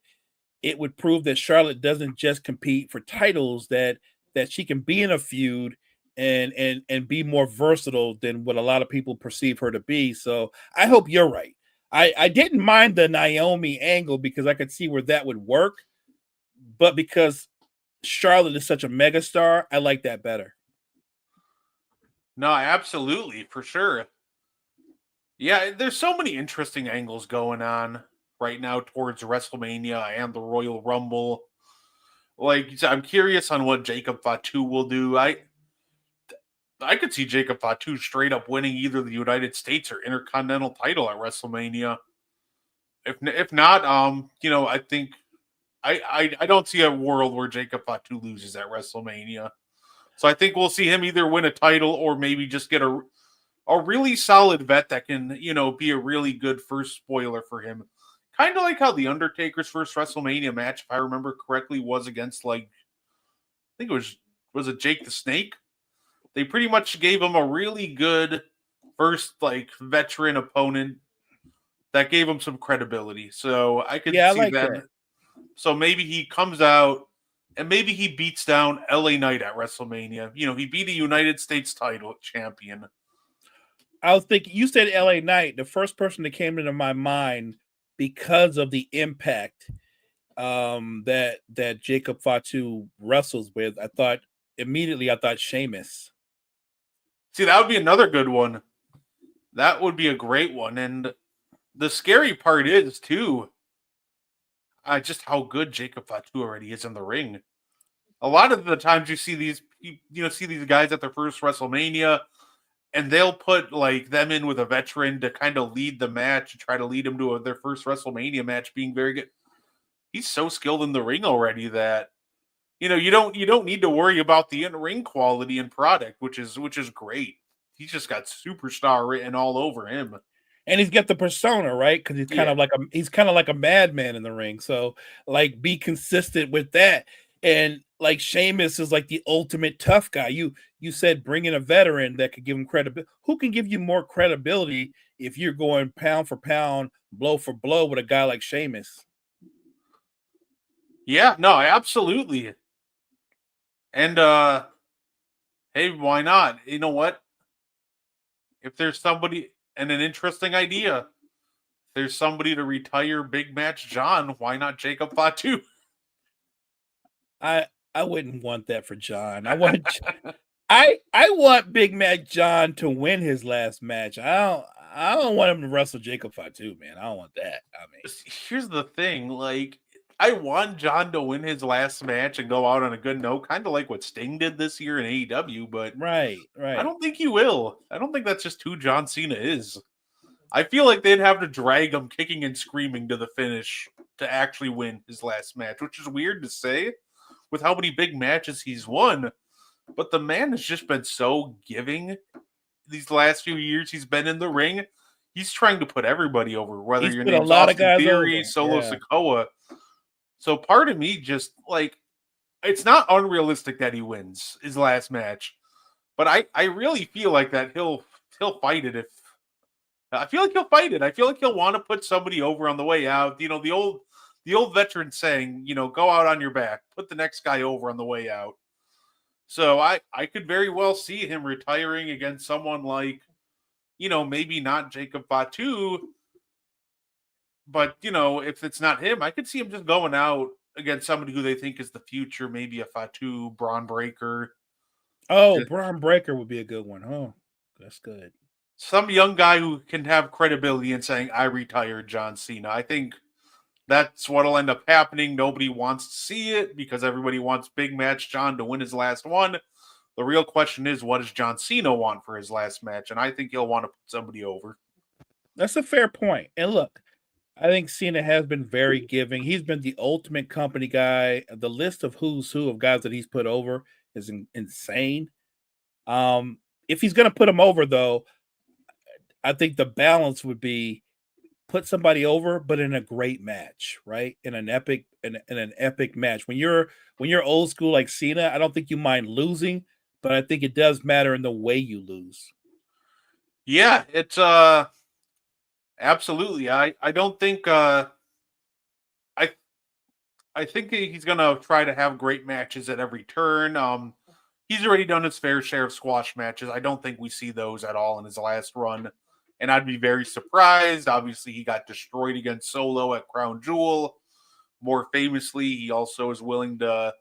it would prove that Charlotte doesn't just compete for titles, that she can be in a feud and be more versatile than what a lot of people perceive her to be. So I hope you're right. I didn't mind the Naomi angle because I could see where that would work, but because Charlotte is such a megastar, I like that better. No, absolutely, for sure. Yeah, there's so many interesting angles going on right now towards WrestleMania and the Royal Rumble. Like, I'm curious on what Jacob Fatu will do. I could see Jacob Fatu straight up winning either the United States or Intercontinental title at WrestleMania. If not, I think I don't see a world where Jacob Fatu loses at WrestleMania. So I think we'll see him either win a title or maybe just get a really solid vet that can, be a really good first spoiler for him. Kind of like how the Undertaker's first WrestleMania match, if I remember correctly, was against I think it was it Jake the Snake? They pretty much gave him a really good first veteran opponent that gave him some credibility. So I could see like that. that. So maybe he comes out and maybe he beats down LA Knight at WrestleMania. He beat a United States title champion. I was thinking, you said LA Knight. The first person that came into my mind because of the impact that Jacob Fatu wrestles with, I thought Sheamus. See, that would be another good one. That would be a great one. And the scary part is, too, just how good Jacob Fatu already is in the ring. A lot of the times you see these guys at their first WrestleMania, and they'll put like them in with a veteran to kind of lead the match and try to lead them to their first WrestleMania match being very good. He's so skilled in the ring already that you don't need to worry about the in-ring quality and product, which is great. He's just got superstar written all over him. And he's got the persona, right? Because he's kind of like a madman in the ring. So like be consistent with that. And like Sheamus is like the ultimate tough guy. You said bring in a veteran that could give him credibility. Who can give you more credibility if you're going pound for pound, blow for blow with a guy like Sheamus? Yeah, no, absolutely. And hey, why not? You know what? If there's somebody and an interesting idea, if there's somebody to retire Big Match John, why not Jacob Fatu? I wouldn't want that for John. I want Big Match John to win his last match. I don't want him to wrestle Jacob Fatu, man. I don't want that. I mean, here's the thing, like I want John to win his last match and go out on a good note, kind of like what Sting did this year in AEW, but right. I don't think he will. I don't think that's just who John Cena is. I feel like they'd have to drag him kicking and screaming to the finish to actually win his last match, which is weird to say with how many big matches he's won. But the man has just been so giving these last few years he's been in the ring. He's trying to put everybody over, whether your name's Austin Theory, Solo Sikoa. So part of me just like, it's not unrealistic that he wins his last match, but I really feel like that he'll fight it. I feel like he'll fight it. I feel like he'll want to put somebody over on the way out. The old veteran saying, go out on your back, put the next guy over on the way out. So I could very well see him retiring against someone like, maybe not Jacob Fatu, but, if it's not him, I could see him just going out against somebody who they think is the future, maybe a Fatu, Braun Breaker. Oh, Braun Breaker would be a good one. Oh, that's good. Some young guy who can have credibility in saying, I retired John Cena. I think that's what'll end up happening. Nobody wants to see it because everybody wants Big Match John to win his last one. The real question is, what does John Cena want for his last match? And I think he'll want to put somebody over. That's a fair point. And look, I think Cena has been very giving. He's been the ultimate company guy. The list of who's who of guys that he's put over is insane. If he's going to put them over, though, I think the balance would be put somebody over, but in a great match, right? In an epic match. When you're old school like Cena, I don't think you mind losing, but I think it does matter in the way you lose. Yeah, it's absolutely. I don't think I think he's gonna try to have great matches at every turn. He's already done his fair share of squash matches. I don't think we see those at all in his last run. And I'd be very surprised. Obviously, he got destroyed against Solo at Crown Jewel. More famously, he also is willing to,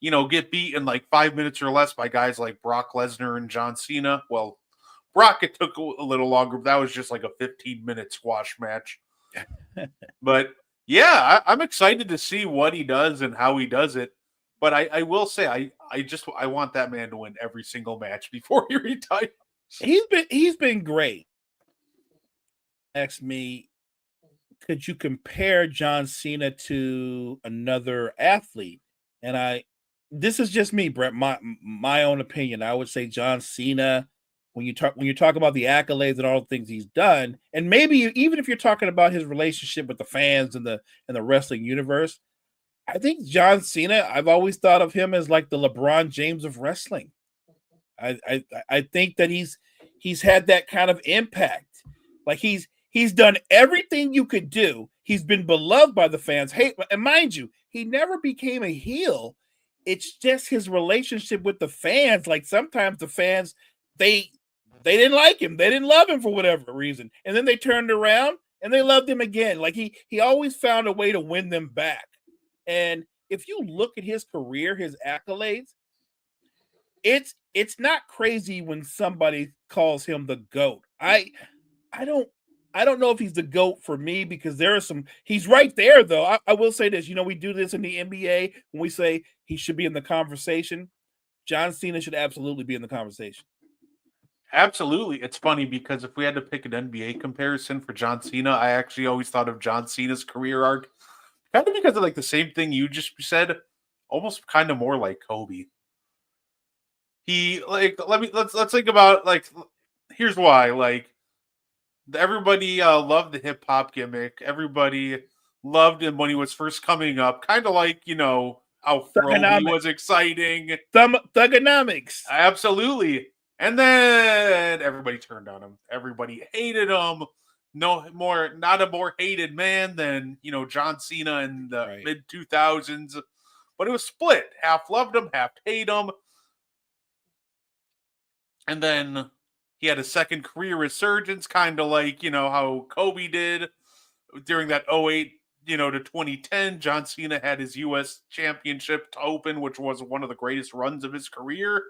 get beat in like 5 minutes or less by guys like Brock Lesnar and John Cena. Well, Brock, it took a little longer, but that was just like a 15-minute squash match. But yeah, I'm excited to see what he does and how he does it. But I will say, I want that man to win every single match before he retires. He's been great. Ask me, could you compare John Cena to another athlete? And this is just me, Brett, my own opinion. I would say John Cena, when you talk about the accolades and all the things he's done, and maybe even if you're talking about his relationship with the fans and the wrestling universe, I think John Cena, I've always thought of him as like the LeBron James of wrestling. I think that he's had that kind of impact. Like he's done everything you could do. He's been beloved by the fans. Hey, and mind you, he never became a heel. it's just his relationship with the fans. Like sometimes the fans, they didn't like him, they didn't love him for whatever reason, and then they turned around and they loved him again. Like he always found a way to win them back. And if you look at his career, his accolades, it's not crazy when somebody calls him the GOAT. I don't know if he's the GOAT for me because there are some. He's right there though. I will say this. You know, we do this in the NBA when we say he should be in the conversation. John Cena should absolutely be in the conversation. Absolutely. It's funny because if we had to pick an NBA comparison for John Cena, I actually always thought of John Cena's career arc kind of because of like the same thing you just said, almost kind of more like Kobe. He like let's think about like here's why like everybody loved the hip hop gimmick. Everybody loved him when he was first coming up, kind of like how Froby was exciting. Thugonomics. Absolutely. And then everybody turned on him. Everybody hated him. Not a more hated man than John Cena in the mid 2000s. But it was split. Half loved him, half hated him. And then he had a second career resurgence, kind of like how Kobe did during that 08 to 2010. John Cena had his U.S. Championship to open, which was one of the greatest runs of his career.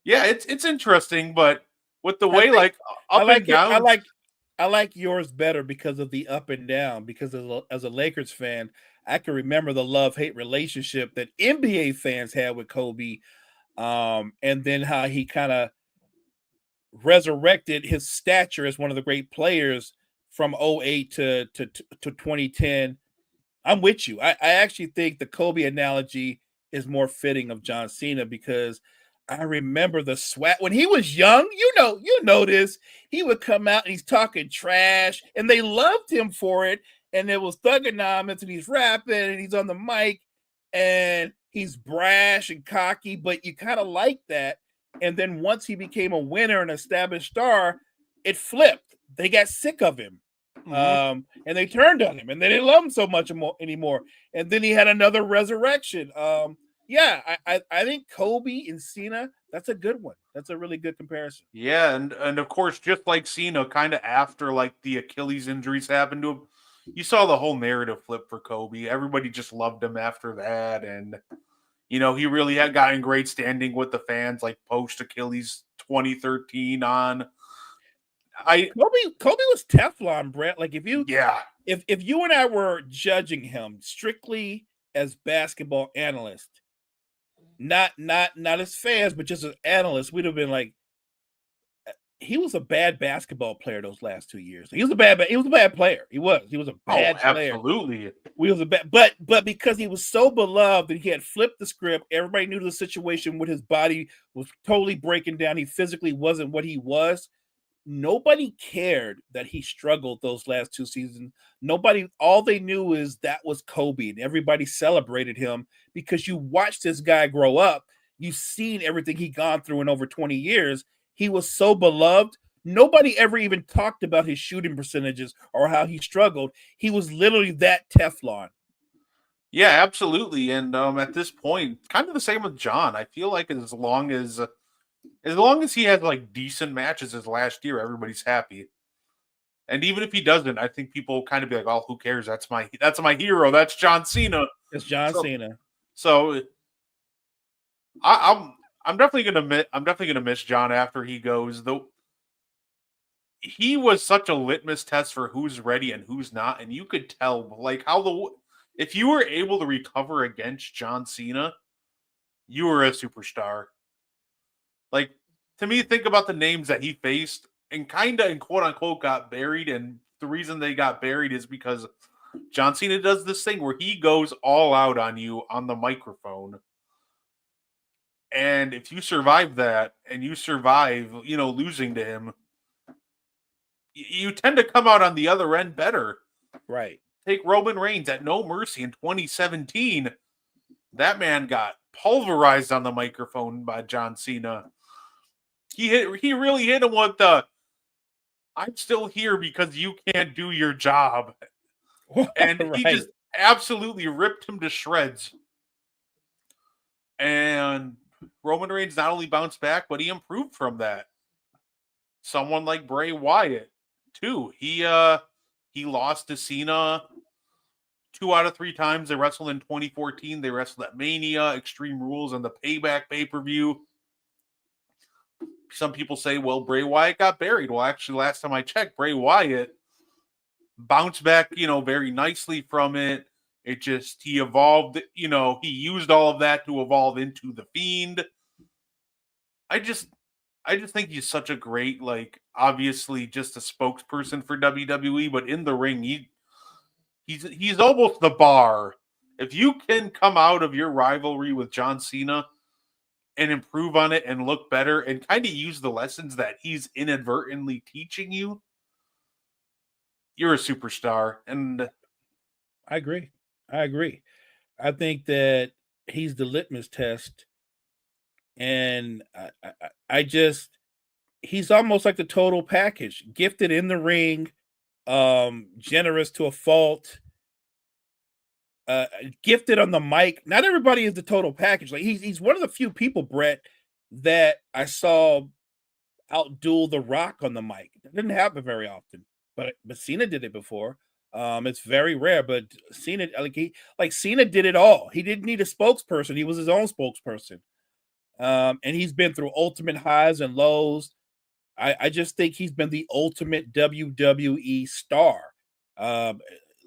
Yeah, it's interesting, but with the way and down, I like yours better because of the up and down. Because as a Lakers fan, I can remember the love-hate relationship that NBA fans had with Kobe, and then how he kind of resurrected his stature as one of the great players from 08 to 2010. I'm with you. I actually think the Kobe analogy is more fitting of John Cena because I remember the swag when he was young. You know this. He would come out and he's talking trash, and they loved him for it. And it was thugonomics, and he's rapping, and he's on the mic, and he's brash and cocky. But you kind of like that. And then once he became a winner and established star, it flipped. They got sick of him. And they turned on him, and they didn't love him so much anymore. And then he had another resurrection. Yeah, I think Kobe and Cena, that's a good one. That's a really good comparison. Yeah, and of course, just like Cena, kind of after like the Achilles injuries happened to him, you saw the whole narrative flip for Kobe. Everybody just loved him after that, and he really had gotten great standing with the fans, like post Achilles 2013 on. Kobe was Teflon, Brett. Like if you and I were judging him strictly as basketball analysts, not as fans, but just as analysts, we'd have been like, he was a bad basketball player those last 2 years. He was a bad player. He was a bad player. Absolutely. He was a bad, but because he was so beloved and he had flipped the script, everybody knew the situation with his body was totally breaking down. He physically wasn't what he was. Nobody cared that he struggled those last 2 seasons. All they knew is that was Kobe, and everybody celebrated him because you watched this guy grow up. You've seen everything he gone through in over 20 years. He was so beloved. Nobody ever even talked about his shooting percentages or how he struggled. He was literally that Teflon. Yeah, absolutely. And at this point, kind of the same with John. I feel like as long as he has like decent matches as last year, everybody's happy. And even if he doesn't, I think people kind of be like, "Oh, who cares? That's my hero. That's John Cena." It's John Cena. So I'm definitely gonna miss John after he goes. Though he was such a litmus test for who's ready and who's not, and you could tell like if you were able to recover against John Cena, you were a superstar. Like, to me, think about the names that he faced and kind of, quote unquote, got buried. And the reason they got buried is because John Cena does this thing where he goes all out on you on the microphone. And if you survive that and you survive, losing to him, you tend to come out on the other end better. Right. Take Roman Reigns at No Mercy in 2017. That man got pulverized on the microphone by John Cena. He really hit him with the "I'm still here because you can't do your job." And he just absolutely ripped him to shreds. And Roman Reigns not only bounced back, but he improved from that. Someone like Bray Wyatt, too. He lost to Cena 2 out of 3 times. They wrestled in 2014. They wrestled at Mania, Extreme Rules, and the Payback pay-per-view. Some people say, well, Bray Wyatt got buried. Well, actually, last time I checked, Bray Wyatt bounced back, very nicely from it. It just, he evolved, he used all of that to evolve into the Fiend. I just think he's such a great, obviously just a spokesperson for WWE, but in the ring, he's almost the bar. If you can come out of your rivalry with John Cena and improve on it and look better and kind of use the lessons that he's inadvertently teaching you, you're a superstar. And I agree. I think that he's the litmus test. And he's almost like the total package, gifted in the ring, generous to a fault, gifted on the mic. Not everybody is the total package. Like he's one of the few people, Brett, that I saw outduel The Rock on the mic. It didn't happen very often, but Cena did it before. It's very rare, but Cena, Cena did it all. He didn't need a spokesperson. He was his own spokesperson. And he's been through ultimate highs and lows. I just think he's been the ultimate WWE star.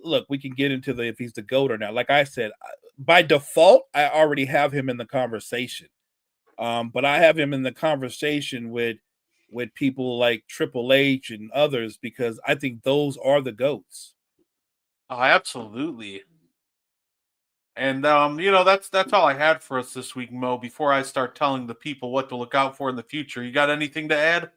Look, we can get into if he's the GOAT or not. Like I said, by default, I already have him in the conversation. But I have him in the conversation with people like Triple H and others because I think those are the GOATs. Oh, absolutely. And that's all I had for us this week, Mo. Before I start telling the people what to look out for in the future, you got anything to add?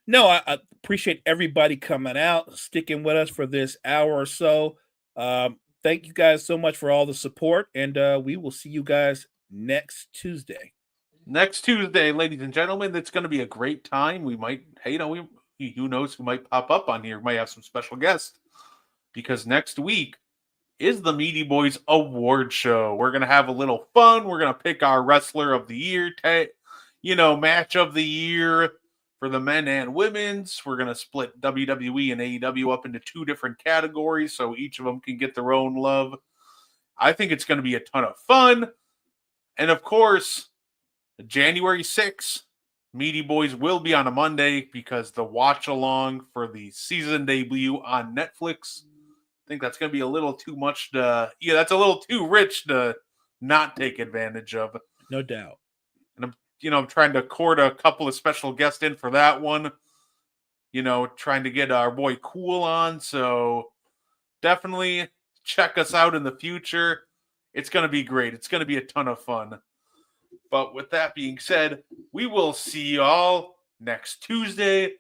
No, I appreciate everybody coming out, sticking with us for this hour or so. Thank you guys so much for all the support, and we will see you guys next Tuesday. Next Tuesday, ladies and gentlemen, it's going to be a great time. We might, who knows who might pop up on here? We might have some special guests because next week is the Meaty Boyz award show. We're going to have a little fun. We're going to pick our wrestler of the year, match of the year for the men and women's. We're going to split WWE and AEW up into 2 different categories so each of them can get their own love. I think it's going to be a ton of fun. And of course, January 6th, Meaty Boyz will be on a Monday because the watch along for the season debut on Netflix. I think that's going to be a little too much that's a little too rich to not take advantage of. No doubt. And I'm trying to court a couple of special guests in for that one. Trying to get our boy Cool on. So definitely check us out in the future. It's going to be great. It's going to be a ton of fun. But with that being said, we will see you all next Tuesday.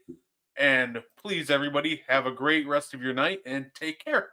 And please, everybody, have a great rest of your night and take care.